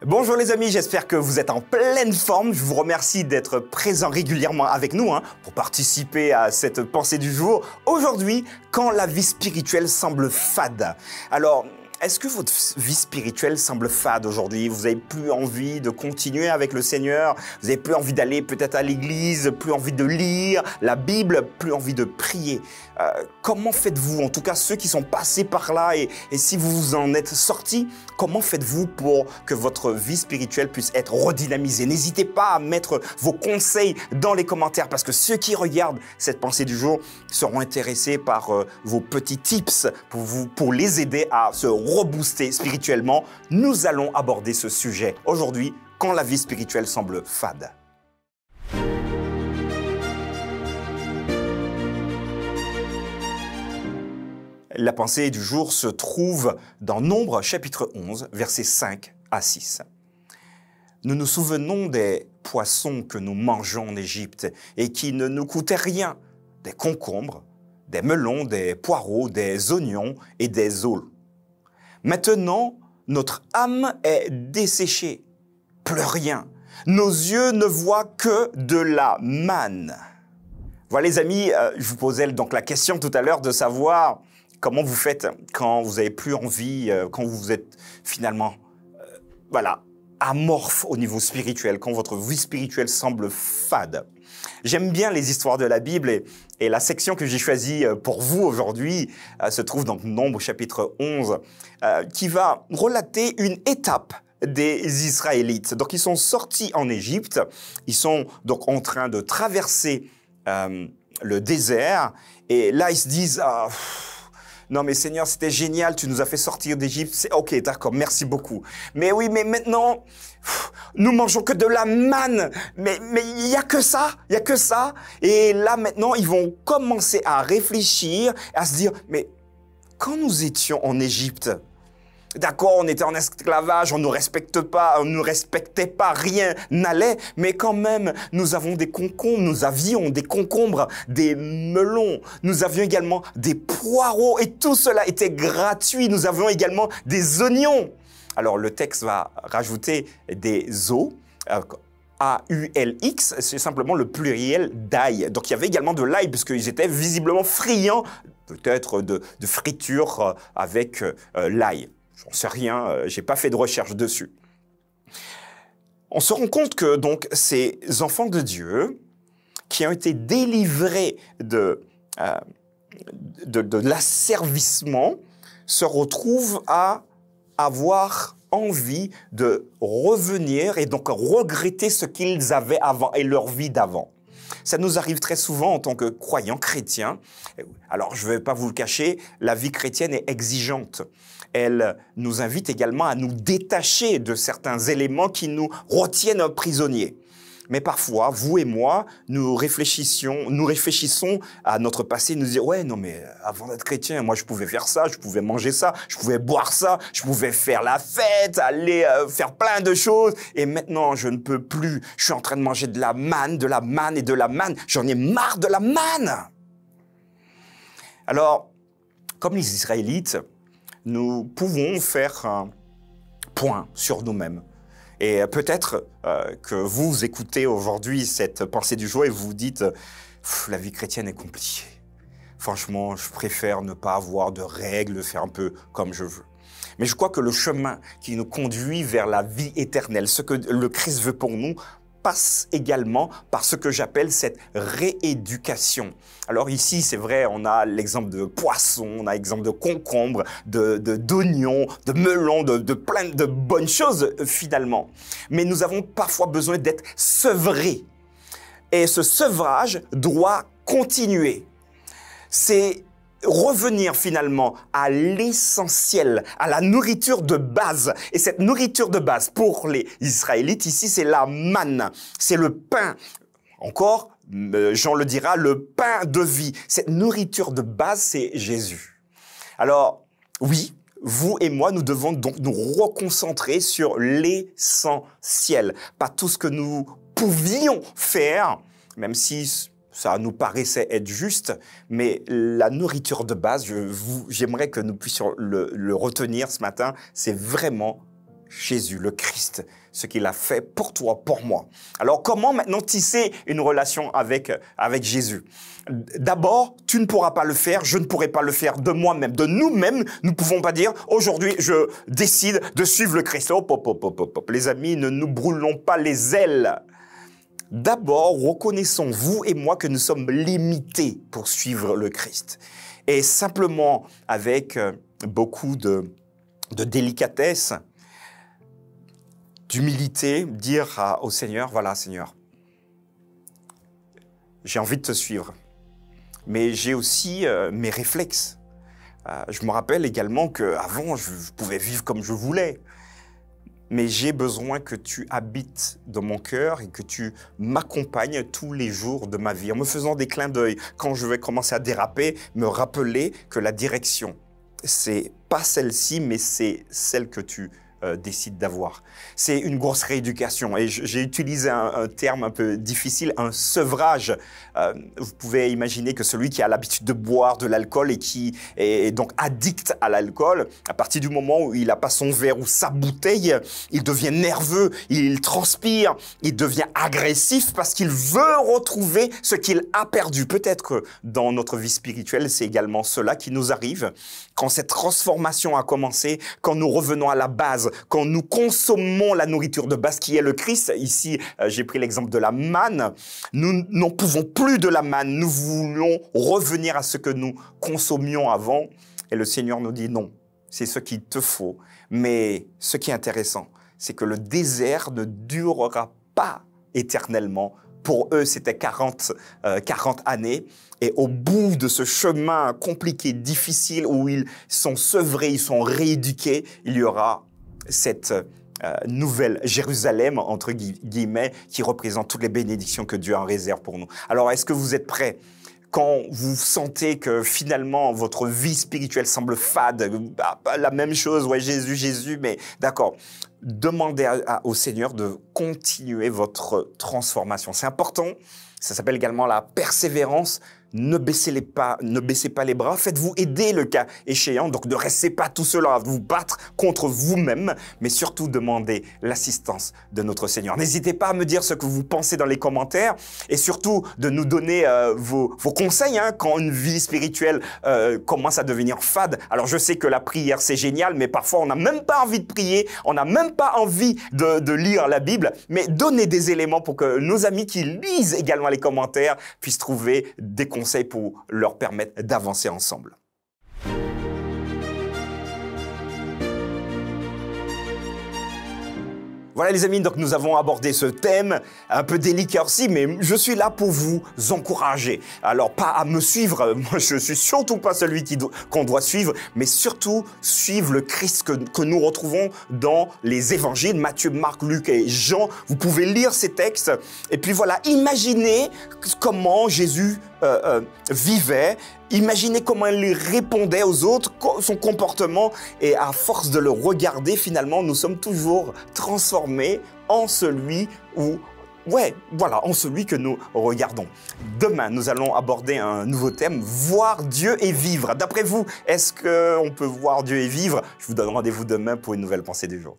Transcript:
Bonjour les amis, j'espère que vous êtes en pleine forme. Je vous remercie d'être présents régulièrement avec nous pour participer à cette pensée du jour. Aujourd'hui, quand la vie spirituelle semble fade. Alors, est-ce que votre vie spirituelle semble fade aujourd'hui? Vous n'avez plus envie de continuer avec le Seigneur? Vous n'avez plus envie d'aller peut-être à l'église? Plus envie de lire la Bible? Plus envie de prier? Comment faites-vous? En tout cas, ceux qui sont passés par là et si vous vous en êtes sortis, comment faites-vous pour que votre vie spirituelle puisse être redynamisée? N'hésitez pas à mettre vos conseils dans les commentaires parce que ceux qui regardent cette pensée du jour seront intéressés par vos petits tips pour les aider à se rebooster spirituellement. Nous allons aborder ce sujet aujourd'hui, quand la vie spirituelle semble fade. La pensée du jour se trouve dans Nombre chapitre 11, versets 5 à 6. Nous nous souvenons des poissons que nous mangeons en Égypte et qui ne nous coûtaient rien, des concombres, des melons, des poireaux, des oignons et des aules. Maintenant, notre âme est desséchée, plus rien. Nos yeux ne voient que de la manne. Voilà les amis, je vous posais donc la question tout à l'heure de savoir comment vous faites quand vous n'avez plus envie, quand vous êtes finalement, amorphe au niveau spirituel, quand votre vie spirituelle semble fade. J'aime bien les histoires de la Bible et la section que j'ai choisie pour vous aujourd'hui se trouve dans Nombre chapitre 11 qui va relater une étape des Israélites. Donc ils sont sortis en Égypte, ils sont donc en train de traverser le désert et là ils se disent non mais Seigneur, c'était génial, tu nous as fait sortir d'Égypte. Ok, d'accord, merci beaucoup. Mais oui, mais maintenant, nous mangeons que de la manne. Mais il y a que ça, il y a que ça. Et là maintenant, ils vont commencer à réfléchir, à se dire, mais quand nous étions en Égypte, d'accord, on était en esclavage, on ne respectait pas, rien n'allait, mais quand même, nous avions des concombres, des melons, nous avions également des poireaux et tout cela était gratuit. Nous avions également des oignons. Alors, le texte va rajouter des os. A-U-L-X, c'est simplement le pluriel d'ail. Donc, il y avait également de l'ail, puisqu'ils étaient visiblement friands, peut-être de friture avec l'ail. J'en sais rien, j'ai pas fait de recherche dessus. On se rend compte que donc ces enfants de Dieu qui ont été délivrés de l'asservissement se retrouvent à avoir envie de revenir et donc regretter ce qu'ils avaient avant et leur vie d'avant. Ça nous arrive très souvent en tant que croyants chrétiens. Alors, je ne vais pas vous le cacher, la vie chrétienne est exigeante. Elle nous invite également à nous détacher de certains éléments qui nous retiennent prisonniers. Mais parfois, vous et moi, nous réfléchissons à notre passé, nous disons « Ouais, non mais avant d'être chrétien, moi je pouvais faire ça, je pouvais manger ça, je pouvais boire ça, je pouvais faire la fête, aller faire plein de choses. Et maintenant, je ne peux plus. Je suis en train de manger de la manne et de la manne. J'en ai marre de la manne. » Alors, comme les Israélites, nous pouvons faire un point sur nous-mêmes. Et peut-être que vous écoutez aujourd'hui cette pensée du jour et vous vous dites « La vie chrétienne est compliquée. Franchement, je préfère ne pas avoir de règles, faire un peu comme je veux. » Mais je crois que le chemin qui nous conduit vers la vie éternelle, ce que le Christ veut pour nous, passe également par ce que j'appelle cette rééducation. Alors ici, c'est vrai, on a l'exemple de poissons, on a l'exemple de concombres, d'oignons, de melons, de plein de bonnes choses finalement. Mais nous avons parfois besoin d'être sevrés. Et ce sevrage doit continuer. C'est revenir finalement à l'essentiel, à la nourriture de base. Et cette nourriture de base pour les Israélites, ici, c'est la manne, c'est le pain. Encore, Jean le dira, le pain de vie. Cette nourriture de base, c'est Jésus. Alors, oui, vous et moi, nous devons donc nous reconcentrer sur l'essentiel. Pas tout ce que nous pouvions faire, même si ça nous paraissait être juste, mais la nourriture de base, j'aimerais que nous puissions le retenir ce matin, c'est vraiment Jésus, le Christ, ce qu'il a fait pour toi, pour moi. Alors, comment maintenant tisser une relation avec Jésus? D'abord, tu ne pourras pas le faire, je ne pourrai pas le faire de moi-même, de nous-mêmes. Nous ne pouvons pas dire, aujourd'hui, je décide de suivre le Christ. Hop, hop, hop, hop, hop. Les amis, ne nous brûlons pas les ailes. D'abord, reconnaissons, vous et moi, que nous sommes limités pour suivre le Christ. Et simplement, avec beaucoup de délicatesse, d'humilité, dire au Seigneur, voilà Seigneur, j'ai envie de te suivre, mais j'ai aussi mes réflexes. Je me rappelle également qu'avant, je pouvais vivre comme je voulais, mais j'ai besoin que tu habites dans mon cœur et que tu m'accompagnes tous les jours de ma vie, en me faisant des clins d'œil. Quand je vais commencer à déraper, me rappeler que la direction, c'est pas celle-ci, mais c'est celle que tu décide d'avoir. C'est une grosse rééducation et j'ai utilisé un terme un peu difficile, un sevrage. Vous pouvez imaginer que celui qui a l'habitude de boire de l'alcool et qui est donc addict à l'alcool, à partir du moment où il n'a pas son verre ou sa bouteille, il devient nerveux, il transpire, il devient agressif parce qu'il veut retrouver ce qu'il a perdu. Peut-être que dans notre vie spirituelle, c'est également cela qui nous arrive. Quand cette transformation a commencé, quand nous revenons à la base, quand nous consommons la nourriture de base qui est le Christ, ici j'ai pris l'exemple de la manne, nous n'en pouvons plus de la manne, nous voulons revenir à ce que nous consommions avant et le Seigneur nous dit non, c'est ce qu'il te faut. Mais ce qui est intéressant, c'est que le désert ne durera pas éternellement. Pour eux, c'était 40 années. Et au bout de ce chemin compliqué, difficile, où ils sont sevrés, ils sont rééduqués, il y aura cette nouvelle Jérusalem, entre guillemets, qui représente toutes les bénédictions que Dieu en réserve pour nous. Alors, est-ce que vous êtes prêts? Quand vous sentez que finalement votre vie spirituelle semble fade, la même chose, ouais, Jésus, mais d'accord, demandez au Seigneur de continuer votre transformation. C'est important, ça s'appelle également la persévérance. Ne baissez pas les bras, faites-vous aider le cas échéant, donc ne restez pas tout seul à vous battre contre vous-même, mais surtout demandez l'assistance de notre Seigneur. N'hésitez pas à me dire ce que vous pensez dans les commentaires et surtout de nous donner vos conseils quand une vie spirituelle commence à devenir fade. Alors je sais que la prière c'est génial, mais parfois on n'a même pas envie de prier, on n'a même pas envie de lire la Bible, mais donnez des éléments pour que nos amis qui lisent également les commentaires puissent trouver des conseils pour leur permettre d'avancer ensemble. Voilà les amis, donc nous avons abordé ce thème un peu délicat aussi, mais je suis là pour vous encourager. Alors pas à me suivre, moi je suis surtout pas celui qu'on doit suivre, mais surtout suivre le Christ que nous retrouvons dans les évangiles, Matthieu, Marc, Luc et Jean. Vous pouvez lire ces textes et puis voilà, imaginez comment Jésus vivait, imaginez comment il répondait aux autres, son comportement, et à force de le regarder, finalement, nous sommes toujours transformés en celui en celui que nous regardons. Demain, nous allons aborder un nouveau thème, voir Dieu et vivre. D'après vous, est-ce qu'on peut voir Dieu et vivre? Je vous donne rendez-vous demain pour une nouvelle pensée du jour.